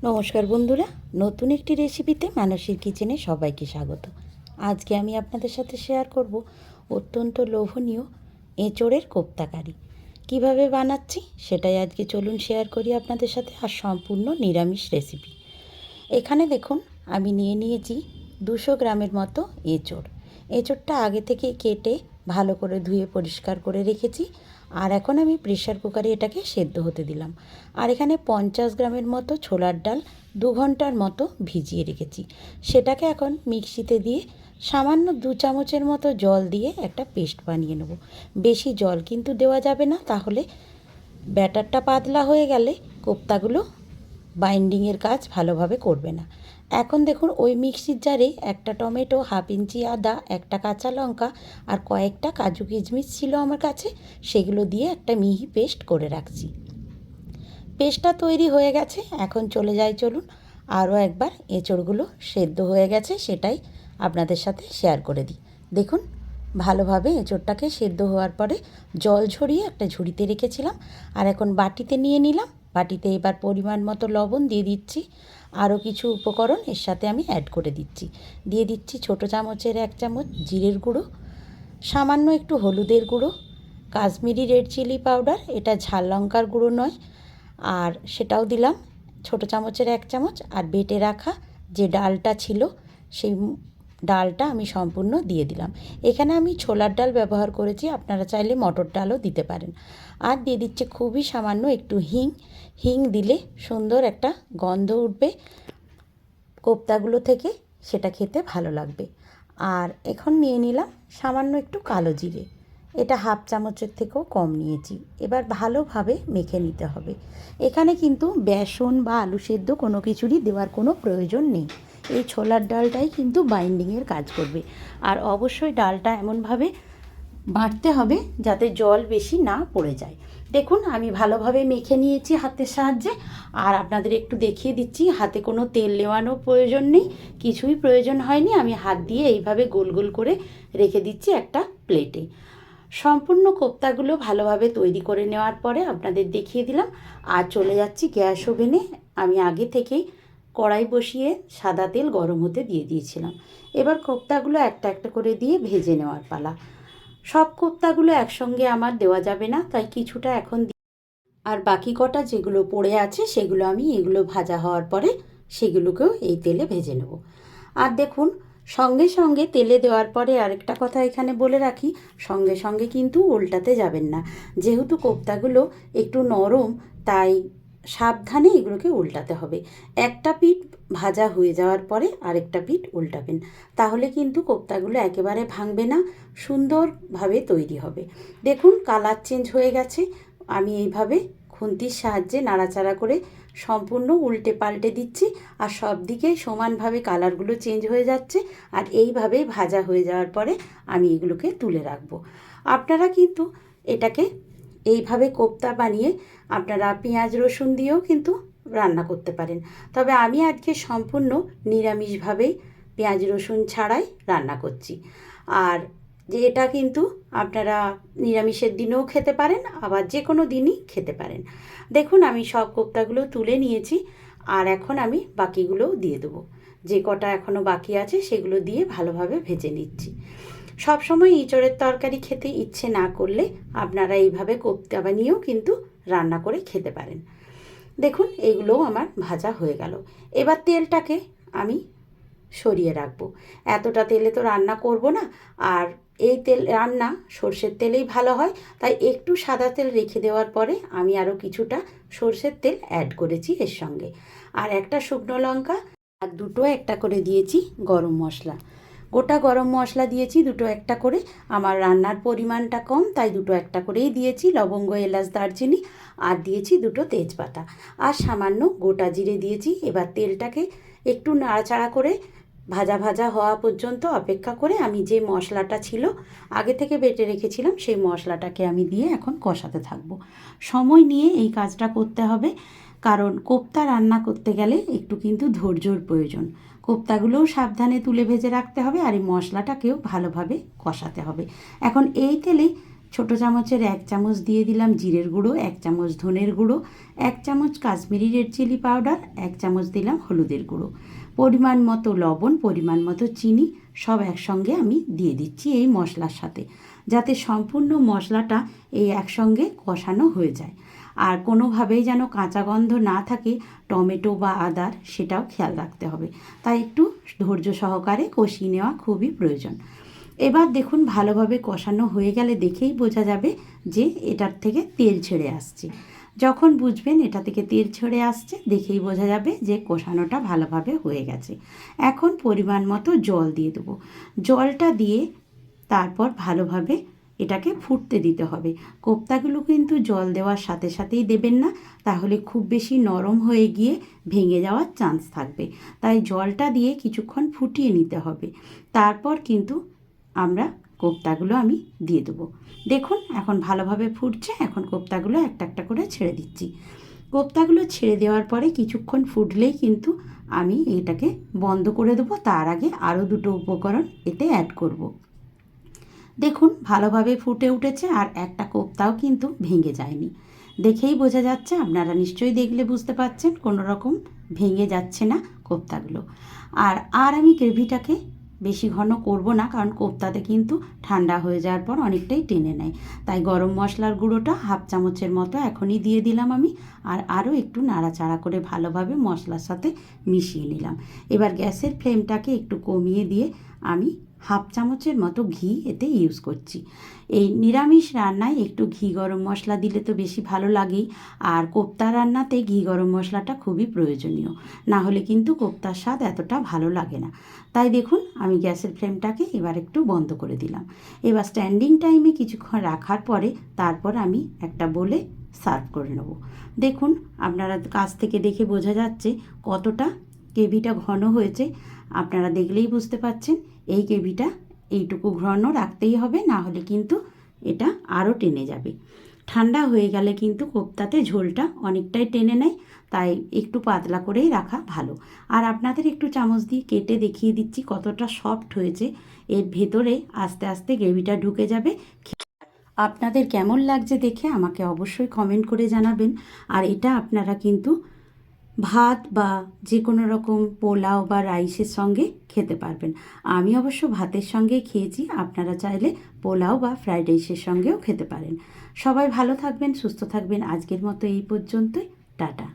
নমস্কার বন্ধুরা, নতুন একটি রেসিপিতে মানসীর কিচেনে সবাইকে স্বাগত। আজকে আমি আপনাদের সাথে শেয়ার করব অত্যন্ত লোভনীয় এঁচোড়ের কোপ্তা কারি। কীভাবে বানাচ্ছি সেটাই আজকে চলুন শেয়ার করি আপনাদের সাথে, আর সম্পূর্ণ নিরামিষ রেসিপি। এখানে দেখুন আমি নিয়ে নিয়েছি 200 গ্রামের মতো এঁচোড়। এঁচোড়টা আগে থেকে কেটে ভালো করে ধুয়ে পরিষ্কার করে রেখেছি, আর এখন আমি প্রেশার কুকারে এটাকে সেদ্ধ হতে দিলাম। আর এখানে 50 গ্রামের মতো ছোলার ডাল 2 ঘন্টার মতো ভিজিয়ে রেখেছি, সেটাকে এখন মিক্সিতে দিয়ে সামান্য 2 চামচের মতো জল দিয়ে একটা পেস্ট বানিয়ে নেব। বেশি জল কিন্তু দেওয়া যাবে না, তাহলে ব্যাটারটা পাতলা হয়ে গেলে কোপ্তাগুলো বাইন্ডিংয়ের কাজ ভালোভাবে করবে না। এখন দেখুন ওই মিক্সির জারে একটা টমেটো, হাফ ইঞ্চি আদা, একটা কাঁচা লঙ্কা আর কয়েকটা কাজু কিশমিশ ছিল আমার কাছে, সেগুলো দিয়ে একটা মিহি পেস্ট করে রাখছি। পেস্টটা তৈরি হয়ে গেছে। এখন চলুন আরও একবার এঁচোড়গুলো সেদ্ধ হয়ে গেছে সেটাই আপনাদের সাথে শেয়ার করে দিই। দেখুন ভালোভাবে এঁচোড়টাকে সেদ্ধ হওয়ার পরে জল ঝরিয়ে একটা ঝুড়িতে রেখেছিলাম, আর এখন বাটিতে নিয়ে নিলাম। বাটিতে এবার পরিমাণ মতো লবণ দিয়ে দিচ্ছি, আরও কিছু উপকরণ এর সাথে আমি অ্যাড করে দিচ্ছি। দিয়ে দিচ্ছি ছোটো চামচের 1 চামচ জিরের গুঁড়ো, সামান্য একটু হলুদের গুঁড়ো, কাশ্মীরি রেড চিলি পাউডার, এটা ঝাল লঙ্কার গুঁড়ো নয়, আর সেটাও দিলাম ছোটো চামচের 1 চামচ। আর বেটে রাখা যে ডালটা ছিল সেই ডালটা আমি সম্পূর্ণ দিয়ে দিলাম। এখানে আমি ছোলার ডাল ব্যবহার করেছি, আপনারা চাইলে মটর ডালও দিতে পারেন। আর দিয়ে দিচ্ছে খুবই সামান্য একটু হিং দিলে সুন্দর একটা গন্ধ উঠবে কোপ্তাগুলো থেকে, সেটা খেতে ভালো লাগবে। আর এখন নিয়ে নিলাম সামান্য একটু কালো জিরে, এটা হাফ চামচের থেকেও কম নিয়েছি। এবার ভালোভাবে মেখে নিতে হবে। এখানে কিন্তু বেসন বা আলু সেদ্ধ কোনো কিছুরই দেওয়ার কোনো প্রয়োজন নেই। এই ছোলার ডালটাই কিন্তু বাইন্ডিংয়ের কাজ করবে। আর অবশ্যই ডালটা এমনভাবে বাটতে হবে যাতে জল বেশি না পড়ে যায়। দেখুন আমি ভালোভাবে মেখে নিয়েছি হাতের সাহায্যে, আর আপনাদের একটু দেখিয়ে দিচ্ছি হাতে কোনো তেল নেওয়ানো প্রয়োজন নেই, কিছুই প্রয়োজন হয়নি। আমি হাত দিয়ে এইভাবে গোল গোল করে রেখে দিচ্ছি একটা প্লেটে। সম্পূর্ণ কোপ্তাগুলো ভালোভাবে তৈরি করে নেওয়ার পরে আপনাদের দেখিয়ে দিলাম। আর চলে যাচ্ছি গ্যাস ওভেনে। আমি আগে থেকেই কড়াই বসিয়ে সাদা তেল গরম হতে দিয়ে দিয়েছিলাম। এবার কোপ্তাগুলো একটা একটা করে দিয়ে ভেজে নেওয়ার পালা। সব কোপ্তাগুলো একসঙ্গে আমার দেওয়া যাবে না, তাই কিছুটা এখন আর বাকি কটা যেগুলো পড়ে আছে সেগুলো আমি এগুলো ভাজা হওয়ার পরে সেগুলোকেও এই তেলে ভেজে নেব। আর দেখুন সঙ্গে সঙ্গে তেলে দেওয়ার পরে আরেকটা কথা এখানে বলে রাখি, সঙ্গে সঙ্গে কিন্তু উল্টাতে যাবেন না। যেহেতু কোপ্তাগুলো একটু নরম, তাই সাবধানে এগুলোকে উল্টাতে হবে। একটা পিঠ ভাজা হয়ে যাওয়ার পরে আরেকটা পিঠ উল্টাবেন, তাহলে কিন্তু কোপ্তাগুলো একেবারে ভাঙবে না, সুন্দরভাবে তৈরি হবে। দেখুন কালার চেঞ্জ হয়ে গেছে। আমি এইভাবে খুন্তির সাহায্যে নাড়াচাড়া করে সম্পূর্ণ উল্টে পাল্টে দিচ্ছি, আর সব দিকে সমানভাবে কালারগুলো চেঞ্জ হয়ে যাচ্ছে। আর এইভাবেই ভাজা হয়ে যাওয়ার পরে আমি এগুলোকে তুলে রাখবো। আপনারা কিন্তু এটাকে এইভাবে কোপ্তা বানিয়ে আপনারা পেঁয়াজ রসুন দিয়েও কিন্তু রান্না করতে পারেন, তবে আমি আজকে সম্পূর্ণ নিরামিষভাবেই পেঁয়াজ রসুন ছাড়াই রান্না করছি। আর যে এটা কিন্তু আপনারা নিরামিষের দিনেও খেতে পারেন, আবার যে কোনো দিনই খেতে পারেন। দেখুন আমি সব কোপ্তাগুলো তুলে নিয়েছি, আর এখন আমি বাকিগুলোও দিয়ে দেবো। যে কটা এখনও বাকি আছে সেগুলো দিয়ে ভালোভাবে ভেজে নিচ্ছি। সবসময় এঁচোড়ের তরকারি খেতে ইচ্ছে না করলে আপনারা এইভাবে কোপ্তা বানিয়েও কিন্তু রান্না করে খেতে পারেন। দেখুন এগুলোও আমার ভাজা হয়ে গেল। এবার তেলটাকে আমি সরিয়ে রাখবো। এতটা তেলে তো রান্না করব না, আর এই তেল রান্না সর্ষের তেলেই ভালো হয়, তাই একটু সাদা তেল রেখে দেওয়ার পরে আমি আরও কিছুটা সর্ষের তেল অ্যাড করেছি এর সঙ্গে। আর একটা শুকনো লঙ্কা আর দুটো একটা করে দিয়েছি গরম মশলা, গোটা গরম মশলা দিয়েছি দুটো একটা করে। আমার রান্নার পরিমাণটা কম, তাই দুটো একটা করেই দিয়েছি। লবঙ্গ, এলাচ, দারচিনি, আর দিয়েছি দুটো তেজপাতা, আর সামান্য গোটা জিরে দিয়েছি। এবার তেলটাকে একটু নাড়াচাড়া করে ভাজা ভাজা হওয়া পর্যন্ত অপেক্ষা করে আমি যে মশলাটা ছিল আগে থেকে বেটে রেখেছিলাম সেই মশলাটাকে আমি দিয়ে এখন কষাতে থাকবো। সময় নিয়ে এই কাজটা করতে হবে, কারণ কোপ্তা রান্না করতে গেলে একটু কিন্তু ধৈর্যর প্রয়োজন। কোপ্তাগুলোও সাবধানে তুলে ভেজে রাখতে হবে, আর এই মশলাটাকেও ভালোভাবে কষাতে হবে। এখন এই তেলে ছোটো চামচের 1 চামচ দিয়ে দিলাম জিরের গুঁড়ো, 1 চামচ ধনের গুঁড়ো, 1 চামচ কাশ্মীরি রেড চিলি পাউডার, 1 চামচ দিলাম হলুদের গুঁড়ো, পরিমাণ মতো লবণ, পরিমাণ মতো চিনি সব একসঙ্গে আমি দিয়ে দিচ্ছি এই মশলার সাথে, যাতে সম্পূর্ণ মশলাটা এই একসঙ্গে কষানো হয়ে যায়। আর কোনোভাবেই যেন কাঁচা গন্ধ না থাকে টমেটো বা আদার, সেটাও খেয়াল রাখতে হবে। তাই একটু ধৈর্য সহকারে কষিয়ে নেওয়া খুবই প্রয়োজন। এবার দেখুন ভালোভাবে কষানো হয়ে গেলে দেখেই বোঝা যাবে যে এটার থেকে তেল ছেড়ে আসছে। যখন বুঝবেন এটা থেকে তেল ছেড়ে আসছে দেখেই বোঝা যাবে যে কষানোটা ভালোভাবে হয়ে গেছে। এখন পরিমাণ মতো জল দিয়ে দেবো। জলটা দিয়ে তারপর ভালোভাবে এটাকে ফুটতে দিতে হবে। কোপ্তাগুলো কিন্তু জল দেওয়ার সাথে সাথেই দেবেন না, তাহলে খুব বেশি নরম হয়ে গিয়ে ভেঙে যাওয়ার চান্স থাকবে। তাই জলটা দিয়ে কিছুক্ষণ ফুটিয়ে নিতে হবে, তারপর কিন্তু আমরা কোপ্তাগুলো আমি দিয়ে দেবো। দেখুন এখন ভালোভাবে ফুটছে, এখন কোপ্তাগুলো একটা একটা করে ছেড়ে দিচ্ছি। কোপ্তাগুলো ছেড়ে দেওয়ার পরে কিছুক্ষণ ফুটলেই কিন্তু আমি এটাকে বন্ধ করে দেবো। তার আগে আরও 2টো উপকরণ এতে অ্যাড করব। দেখুন ভালোভাবে ফুটে উঠেছে আর একটা কোপ্তাও কিন্তু ভেঙে যায়নি। দেখেই বোঝা যাচ্ছে, আপনারা নিশ্চয়ই দেখলে বুঝতে পারছেন কোনো রকম ভেঙে যাচ্ছে না কোপ্তাগুলো। আর আমি গ্রেভিটাকে বেশি ঘন করব না, কারণ কোপ্তাতে কিন্তু ঠান্ডা হয়ে যাওয়ার পর অনেকটাই টেনে নেয়। তাই গরম মশলার গুঁড়োটা 1/2 চামচের মতো এখনই দিয়ে দিলাম আমি, আর আরও একটু নাড়াচাড়া করে ভালোভাবে মশলার সাথে মিশিয়ে নিলাম। এবার গ্যাসের ফ্লেমটাকে একটু কমিয়ে দিয়ে আমি 1/2 চামচের মতো ঘি এতে ইউজ করছি। এই নিরামিষ রান্নায় একটু ঘি গরম মশলা দিলে তো বেশি ভালো লাগেই, আর কোপ্তা রান্নাতে ঘি গরম মশলাটা খুবই প্রয়োজনীয়, না হলে কিন্তু কোপ্তার স্বাদ এতটা ভালো লাগে না। তাই দেখুন আমি গ্যাসের ফ্লেমটাকে এবার একটু বন্ধ করে দিলাম। এবার স্ট্যান্ডিং টাইমে কিছুক্ষণ রাখার পরে তারপর আমি একটা বলে সার্ভ করে নেব। দেখুন আপনারা কাছ থেকে দেখে বোঝা যাচ্ছে কতটা গ্রেভিটা ঘন হয়েছে। আপনারা দেখলেই বুঝতে পারছেন এই গ্রেভিটা এইটুকু ঘন রাখতেই হবে, না হলে কিন্তু এটা আরও টেনে যাবে। ঠান্ডা হয়ে গেলে কিন্তু কোপ্তাতে ঝোলটা অনেকটাই টেনে নেয়, তাই একটু পাতলা করেই রাখা ভালো। আর আপনাদের একটু চামচ দিয়ে কেটে দেখিয়ে দিচ্ছি কতটা সফট হয়েছে। এর ভেতরে আস্তে আস্তে গ্রেভিটা ঢুকে যাবে। আপনাদের কেমন লাগছে দেখে আমাকে অবশ্যই কমেন্ট করে জানাবেন। আর এটা আপনারা কিন্তু ভাত বা যে কোনো রকম পোলাও বা রাইসের সঙ্গে খেতে পারবেন। আমি অবশ্য ভাতের সঙ্গেই খেয়েছি, আপনারা চাইলে পোলাও বা ফ্রাইড রাইসের সঙ্গেও খেতে পারেন। সবাই ভালো থাকবেন, সুস্থ থাকবেন। আজকের মতো এই পর্যন্তই। টাটা।